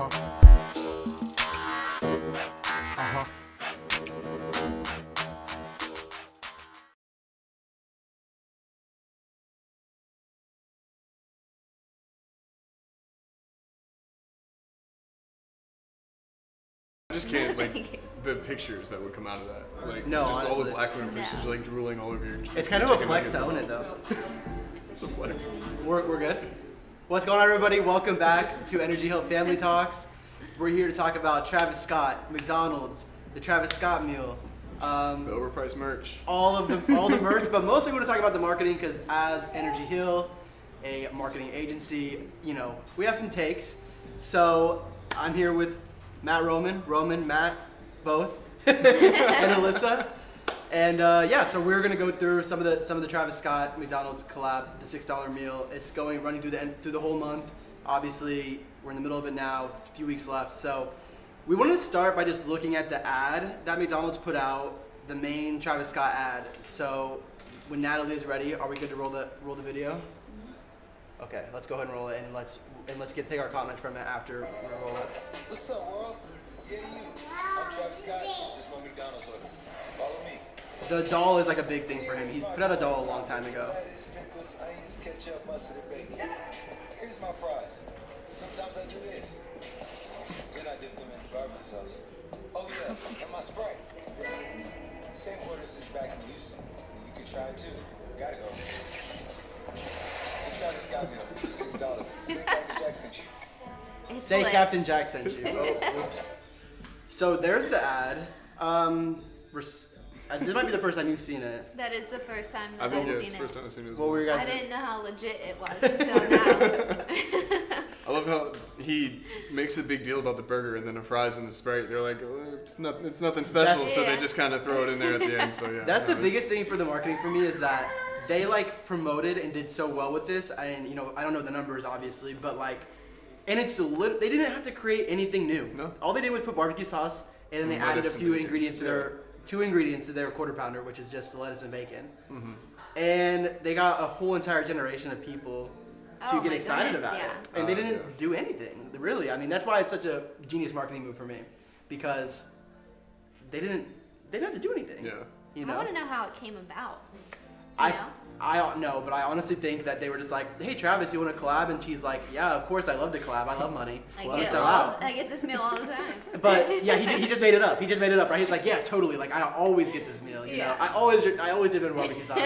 I just can't, like, the pictures that would come out of that. Like, No, just all the honestly. black women pictures, like, drooling all over your It's kind of a flex to own it, though. It's a flex. We're good. What's going on, everybody? Welcome back to Energy Hill Family Talks. We're here to talk about Travis Scott, McDonald's, the Travis Scott meal, The overpriced merch. all the merch, but mostly we're going to talk about the marketing because as Energy Hill, a marketing agency, you know, we have some takes. So I'm here with Matt Matt, both, and Alyssa. And yeah, so we're gonna go through some of the Travis Scott McDonald's collab, the $6 meal. It's running through the whole month. Obviously, we're in the middle of it now. A few weeks left. So we wanted to start by just looking at the ad that McDonald's put out, the main Travis Scott ad. So when Natalie is ready, are we good to roll the video? Okay, let's go ahead and roll it, and let's take our comments from it after we roll it. What's up, world? Yeah, you. I'm Travis Scott. This is my McDonald's order. Follow me. The doll is like a big thing for him. He put out a doll a long time ago. Lettuce, pickles, onions, ketchup, mustard, and bacon. Here's my fries. Sometimes I do this. Then I dip them in the barbecue sauce. Oh yeah, and my Sprite. Same order since back in Houston. You can try it too. Gotta go. The Travis Scott meal, $6. Say Captain Jack sent you. Say Captain Jack sent you. Oh, oops. So there's the ad. This might be the first time you've seen it. That is the first time that I I've think, yeah, seen it's the it. first time I've seen it as What well. were you guys? I didn't know how legit it was until now. I love how he makes a big deal about the burger and then the fries and the Sprite. They're like, oh, it's nothing special, That's- so they Yeah. just kind of throw it in there at the end. So yeah. That's the no, biggest thing for the marketing for me is that they like promoted and did so well with this. And you know, I don't know the numbers obviously, but like, and it's they didn't have to create anything new. No. All they did was put barbecue sauce and then they added a Lettuce and few bacon. ingredients to Yeah. their two ingredients to their quarter pounder, which is just lettuce and bacon. Mm-hmm. And they got a whole entire generation of people to Oh get my excited goodness, about yeah. it. And they didn't Yeah. do anything, really. I mean, that's why it's such a genius marketing move for me, because they didn't have to do anything. Yeah. You I know? want to know how it came about. You know? I don't know, but I honestly think that they were just like, hey Travis, you want to collab? And she's like, yeah, of course I love to collab. I love money. I get this meal all the time. But yeah, he just made it up. He just made it up, right? He's like, yeah, totally. Like I always get this meal. You know, Yeah. I always dip in barbecue sauce.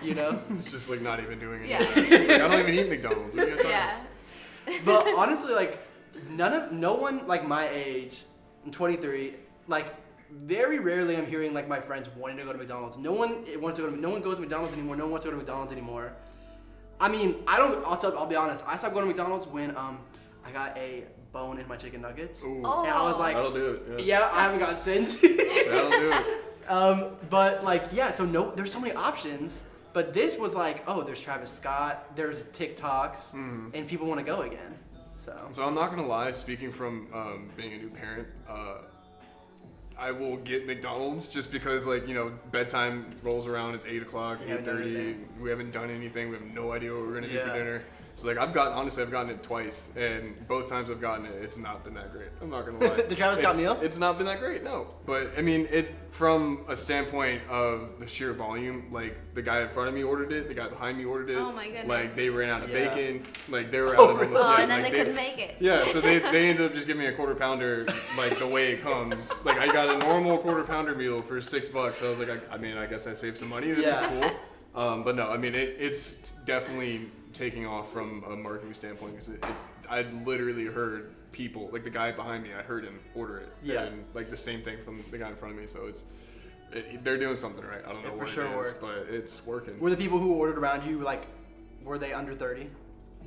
You know. It's just like not even doing any Yeah. of that. It's like, I don't even eat McDonald's. What are you guys talking Yeah. But honestly, like no one like my age, I'm 23, like very rarely I'm hearing like my friends wanting to go to McDonald's. No one goes to McDonald's anymore. No one wants to go to McDonald's anymore. I mean, I'll be honest. I stopped going to McDonald's when I got a bone in my chicken nuggets. Ooh. Oh. And I was like, That'll do it. yeah, I haven't got since. That'll do it. But like, yeah, so there's so many options. But this was like, oh, there's Travis Scott, there's TikToks, and people want to go again. So I'm not gonna lie. Speaking from being a new parent, I will get McDonald's just because, like, you know, bedtime rolls around. It's 8 o'clock, You haven't done 8:30. anything. We haven't done anything. We have no idea what we're gonna do for Yeah. dinner. So like, I've gotten it twice, and both times I've gotten it, it's not been that great. I'm not gonna lie. The Travis Scott meal? It's not been that great, no. But I mean, it from a standpoint of the sheer volume. Like the guy in front of me ordered it, the guy behind me ordered it. Oh my goodness. Like they ran out of Yeah. bacon. Like they were Oh, out of almost. Oh, yeah, and then like, they couldn't make it. yeah, so they ended up just giving me a quarter pounder, like the way it comes. Like I got a normal quarter pounder meal for $6. So I was like, I guess I saved some money. This is Yeah. cool. But no, I mean it's definitely taking off from a marketing standpoint because I literally heard people, like the guy behind me, I heard him order it. Yeah. And like the same thing from the guy in front of me. So they're doing something right. I don't know It for what sure it is, worked. but it's working. Were the people who ordered around you like, were they under 30?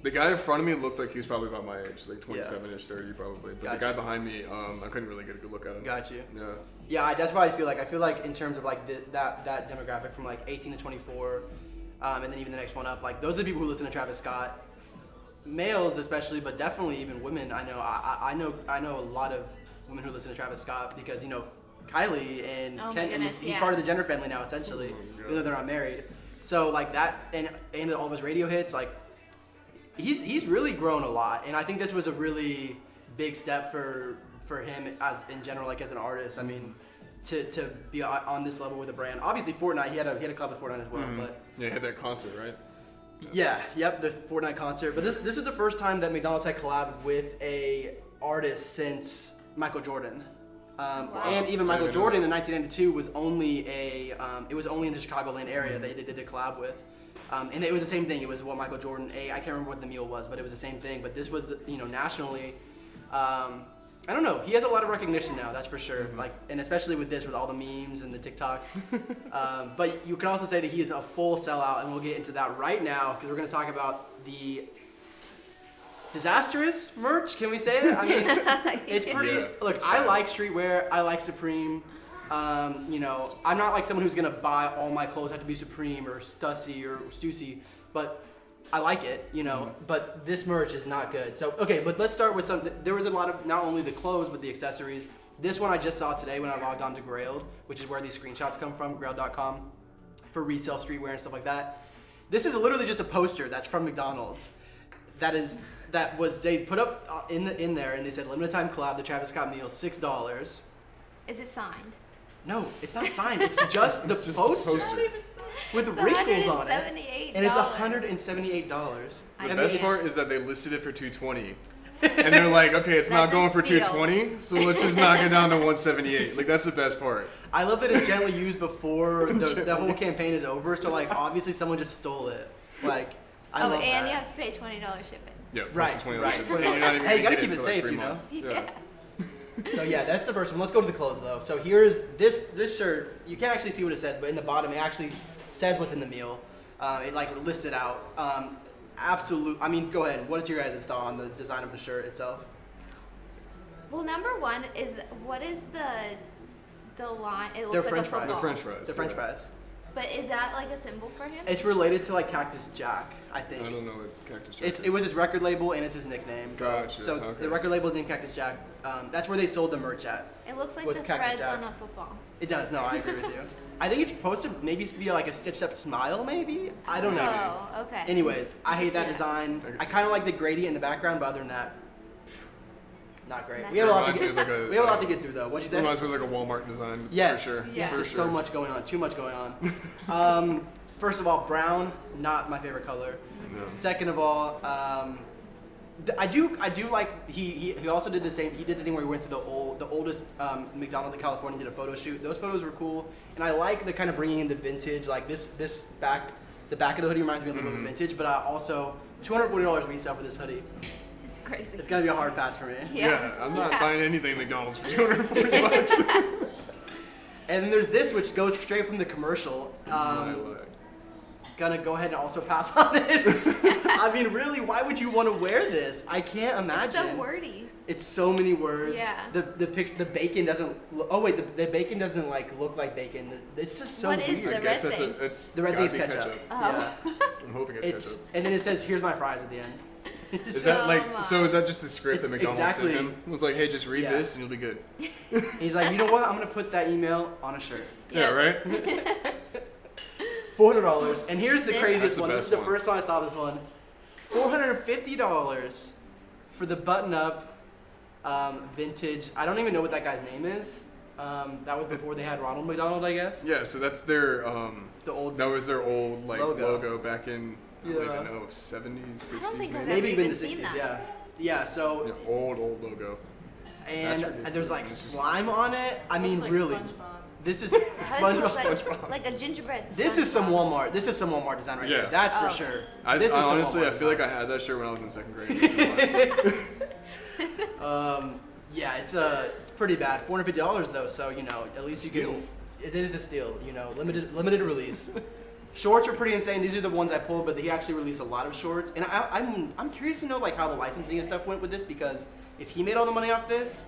The guy in front of me looked like he was probably about my age, like 27-ish, 30 probably. But Gotcha. the guy behind me, I couldn't really get a good look at him. Got you. Yeah. Yeah, that's what I feel like. I feel like in terms of like that demographic from like 18 to 24, and then even the next one up, like those are the people who listen to Travis Scott. Males especially, but definitely even women. I know a lot of women who listen to Travis Scott because, you know, Kylie and Oh my Kent, goodness, he's yeah. part of the Jenner family now essentially, even though they're not married. So like that, and all of his radio hits, like he's really grown a lot, and I think this was a really big step for him as in general, like as an artist. I mean, to be on this level with a brand. Obviously, Fortnite. He had a collab with Fortnite as well, but Yeah, he had that concert, right? the Fortnite concert. But this was the first time that McDonald's had collabed with a artist since Michael Jordan. And even Michael Jordan in 1992 was only it was only in the Chicagoland area that they did a collab with. And it was the same thing. It was what Michael Jordan I can't remember what the meal was, but it was the same thing. But this was, nationally. I don't know. He has a lot of recognition now, that's for sure. Like, and especially with this, with all the memes and the TikToks. But you can also say that he is a full sellout, and we'll get into that right now because we're going to talk about the disastrous merch. Can we say it? I mean, it's pretty. Yeah, look, I like streetwear. I like Supreme. I'm not like someone who's gonna buy all my clothes have to be Supreme or Stussy or Stussy, but I like it, But this merch is not good. So okay, but let's start with some. There was a lot of not only the clothes but the accessories. This one I just saw today when I logged on to Grailed, which is where these screenshots come from, Grailed.com, for resale streetwear and stuff like that. This is literally just a poster that's from McDonald's. They put up in there and they said limited time collab, the Travis Scott meal, $6. Is it signed? No, it's not signed. It's just the It's just poster, a poster. with It's wrinkles on it, $178. and it's $178. I The mean, best part is that they listed it for $220, and they're like, okay, it's not That's a going for steal. $220, so let's just knock it down to $178. Like that's the best part. I love that it's gently used before the whole campaign is over. So like, obviously someone just stole it. Like, I love and that. you have to pay $20 shipping. Yeah, Right, plus the $20 right. shipping. And you're not even Hey, you gonna gotta get keep it for, like, safe, 3 you know? months. Yeah. So yeah, that's the first one. Let's go to the clothes though. So here's this shirt. You can't actually see what it says, but in the bottom it actually says what's in the meal. It like lists it out. Absolute. I mean, go ahead. What is your guys' thought on the design of the shirt itself? Well, number one is what is the line? It looks They're like French a fries. football. The French fries. The French yeah. fries. But is that like a symbol for him? It's related to like Cactus Jack, I think. I don't know what Cactus Jack It was his record label and it's his nickname. Gotcha, So okay. the record label is named Cactus Jack. That's where they sold the merch at. It looks like was the Cactus threads Jack. on a football. It does. No, I agree with you. I think it's supposed to maybe be like a stitched up smile, maybe. I don't know. Oh, okay. Anyways, I hate that Yeah. design. I can I see kind of like the gradient in the background, but other than that, not great. That's We have a lot to messy. get. Reminds me of like a- We have a lot to get through though. What'd you say? Reminds me of like a Walmart design. Yes. For sure. Yeah. There's For just sure. so much going on. Too much going on. First of all, brown, not my favorite color. No. Second of all, I do like he also did the same. He did the thing where he went to the oldest McDonald's in California, did a photo shoot. Those photos were cool, and I like the kind of bringing in the vintage. Like the back of the hoodie reminds me a little bit of vintage, but I also $240 resale for this hoodie. It's crazy. It's gonna be a hard pass for me. Yeah, I'm not Yeah. buying anything McDonald's for $240. And then there's this, which goes straight from the commercial. Gonna go ahead and also pass on this. I mean, really, why would you want to wear this? I can't imagine. It's so wordy. It's so many words. Yeah. The bacon doesn't. Oh wait, the bacon doesn't like look like bacon. It's just so What is weird. the I guess red that's thing? it's The red thing is gotta be ketchup. Oh. Yeah. I'm hoping it's, It's ketchup. and then it says, "Here's my fries" at the end. Is that so like much. so? Is that just the script that It's McDonald's exactly- sent him? It was like, hey, just read Yeah. this and you'll be good. He's like, you know what? I'm gonna put that email on a shirt. Yeah, right. $400. And here's the This- craziest That's the one. This best is the one. first time I saw this one. $450 for the button-up vintage. I don't even know what that guy's name is. That was before they had Ronald McDonald, I guess. Yeah, so that's their The old. that was their old like Logo. logo back in I don't Yeah. even know 70s, 60s. I don't think I've maybe. Maybe even the even seen 60s. that. Yeah. So Yeah, old logo. and ridiculous. there's like It's just- slime on it. I mean, Looks like really. SpongeBob. This is How does it SpongeBob. look like a gingerbread This is some SpongeBob. Walmart. This is some Walmart design right Yeah. here. That's for Oh. sure. I This is some honestly, Walmart I feel like I design. had that shirt when I was in second grade. Yeah, it's pretty bad. $450 though, so at least you Steal. can. It is a steal. Limited release. Shorts are pretty insane. These are the ones I pulled, but he actually released a lot of shorts. And I'm curious to know like how the licensing and stuff went with this, because if he made all the money off this,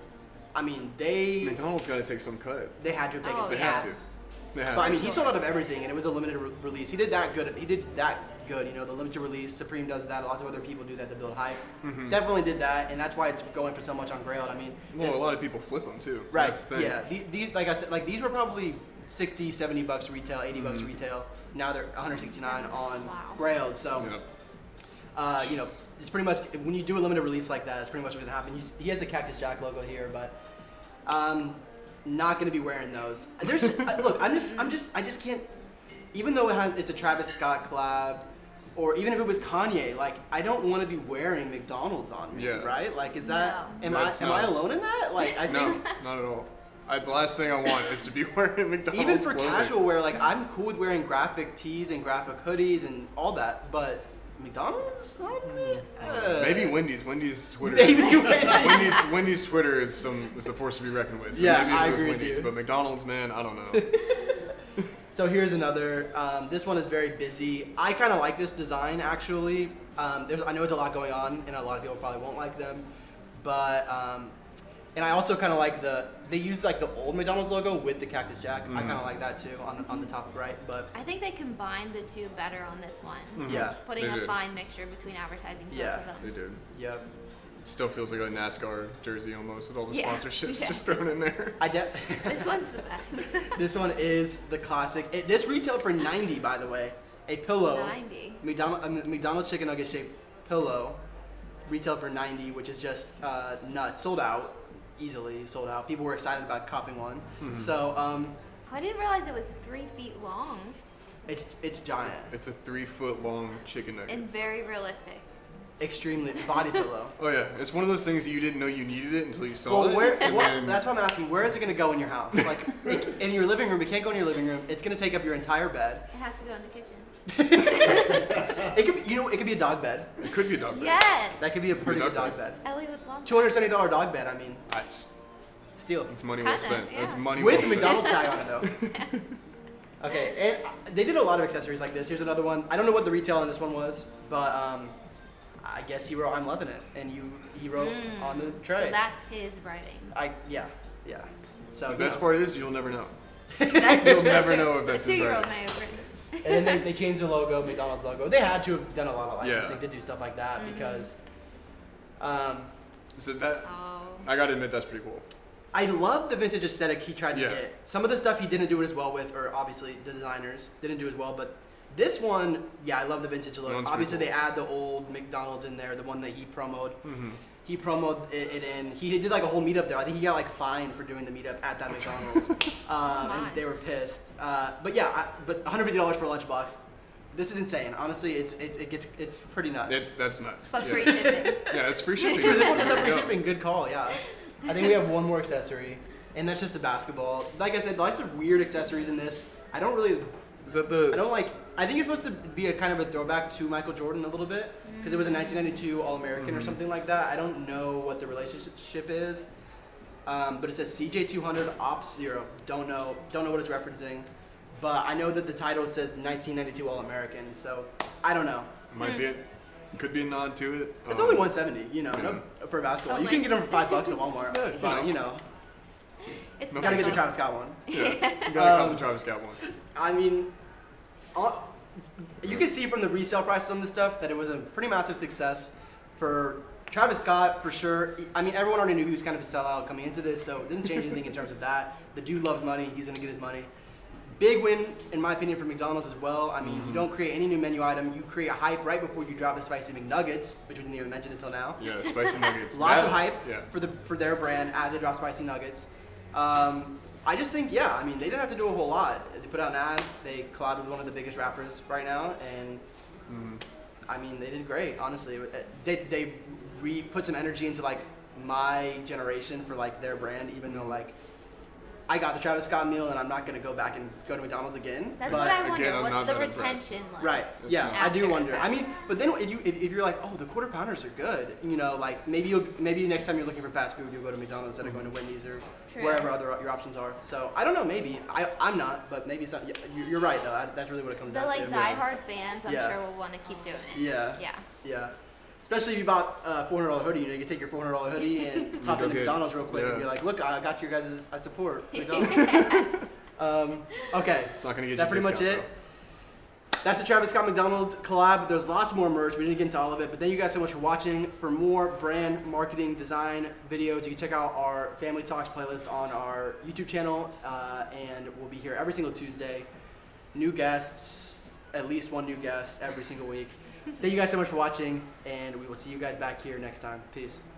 I mean McDonald's got to take some cut. they had to have taken Oh, some. They yeah. have to. They have But I to. mean, he sold out of everything, and it was a limited release. He did that good. The limited release. Supreme does that. Lots of other people do that to build hype. Definitely did that, and that's why it's going for so much on Grailed. I mean, Well, a lot of people flip them too. right? That's the thing. Yeah. These, like I said, like these were probably $60, $70 retail, $80 retail. Now they're $169 on Wow. Grailed. So, Yep. it's pretty much when you do a limited release like that, it's pretty much what's gonna happen. He has a Cactus Jack logo here, but not gonna be wearing those. There's look, I just can't. Even though it's a Travis Scott collab, or even if it was Kanye, like I don't want to be wearing McDonald's on me, Yeah. right? Like, is that am That's I not- alone in that? Like, I No, think not at all. The last thing I want is to be wearing McDonald's even for clothing. casual wear, like I'm cool with wearing graphic tees and graphic hoodies and all that, but McDonald's on me? Maybe Wendy's. Wendy's Twitter. Maybe is, Wendy's. Wendy's Twitter is a force to be reckoned with. So Yeah, maybe I it was agree with Wendy's, you. but McDonald's, man, I don't know. So here's another. This one is very busy. I kind of like this design actually. I know it's a lot going on, and a lot of people probably won't like them, but and I also kind of like they use like the old McDonald's logo with the Cactus Jack. I kind of like that too on the top right. But I think they combined the two better on this one. yeah, Putting They a did. fine mixture between advertising both Yeah. of them. They did. yep. Still feels like a NASCAR jersey almost with all the Yeah. sponsorships Yes. just thrown in there. This one's the best. This one is the classic. This retailed for $90, by the way. A pillow. 90. McDonald's chicken nugget shaped pillow. Retailed for $90, which is just nuts. Sold out. Easily sold out. People were excited about copping one. So I didn't realize it was 3 feet long it's giant. It's a 3-foot long chicken nugget. and very realistic. Extremely body pillow. Oh yeah, it's one of those things that you didn't know you needed it until you saw Well, it. and then- that's what I'm asking. Where is it going to go in your house? Like in your living room, it can't go in your living room. It's going to take up your entire bed. It has to go in the kitchen. It could, it could be a dog bed. It could be a dog bed. Yes. That could be a pretty Dog good dog bed. bed. Ellie would love $270 dog bed. I mean, It's, steal. it's money well Kinda, spent. yeah. It's money well With spent. McDonald's tag on it though. Okay, and they did a lot of accessories like this. Here's another one. I don't know what the retail on this one was, but I guess he wrote "I'm loving it," and he wrote on the tray. So that's his writing. yeah. So The you best know. part is you'll never know. That's You'll so never true. know if that's A his 2-year-old writing. may have written. And then they changed the logo, McDonald's logo. They had to have done a lot of licensing Yeah. to do stuff like that because So that Oh. I gotta admit that's pretty cool. I love the vintage aesthetic he tried to Yeah. get. Some of the stuff he didn't do it as well with, or obviously the designers didn't do as well, but this one, yeah, I love the vintage look. One's Obviously pretty they add the old McDonald's in there, the one that he promoted. Mm-hmm. He promoted it in. He did like a whole meetup there. I think he got like fined for doing the meetup at that McDonald's, and they were pissed. But yeah, but $150 for a lunchbox. This is insane. Honestly, it's pretty nuts. That's nuts. But yeah. free shipping. Yeah, it's free shipping. True, this one does have There free you go. shipping. Good call. Yeah. I think we have one more accessory, and that's just a basketball. Like I said, lots of weird accessories in this. I don't like. I think it's supposed to be a kind of a throwback to Michael Jordan a little bit because it was a 1992 All-American or something like that. I don't know what the relationship is, but it says CJ200 Ops 0. Don't know what it's referencing, but I know that the title says 1992 All-American. So I don't know. Might be it. Could be a nod to it. It's only 170, for basketball. You can get them for $5 at Walmart, Yeah, but It's No, gotta get the special. Travis Scott one. Yeah, you gotta cop the Travis Scott one. I mean, you can see from the resale prices on this stuff that it was a pretty massive success for Travis Scott for sure. I mean, everyone already knew he was kind of a sellout coming into this, so it didn't change anything in terms of that. The dude loves money; he's gonna get his money. Big win, in my opinion, for McDonald's as well. I mean, you don't create any new menu item; you create a hype right before you drop the spicy McNuggets, which we didn't even mention until now. Yeah, spicy nuggets. Lots That- of hype Yeah. for their brand as they drop spicy nuggets. I just think, yeah, I mean, they didn't have to do a whole lot. They put out an ad, they collabed with one of the biggest rappers right now, and I mean, they did great, honestly. They put some energy into like my generation for like their brand, even though like I got the Travis Scott meal and I'm not gonna go back and go to McDonald's again. That's but, what I wonder. again, I'm What's not the that impressed. retention like? Right. It's Yeah, not. I do After wonder. the I mean, but then if you're like, oh, the quarter pounders are good, like maybe next time you're looking for fast food, you'll go to McDonald's instead of going to Wendy's or True. wherever other your options are. So I don't know. Maybe I'm not, but maybe some. You're right though. That's really what it comes The down like to. diehard fans, I'm Yeah. sure will want to keep doing it. Yeah. Yeah. Yeah. Especially if you bought a $400 hoodie, you can take your $400 hoodie and pop go into get- McDonald's real quick and yeah. be like, look, I got your guys' I support. McDonald's. Okay. It's not gonna get That's you a pretty much discount, it. That's the Travis Scott McDonald's collab. There's lots more merch. We didn't get into all of it, but thank you guys so much for watching. For more brand marketing design videos, you can check out our Family Talks playlist on our YouTube channel, and we'll be here every single Tuesday. New guests, at least one new guest every single week. Thank you guys so much for watching, and we will see you guys back here next time. Peace.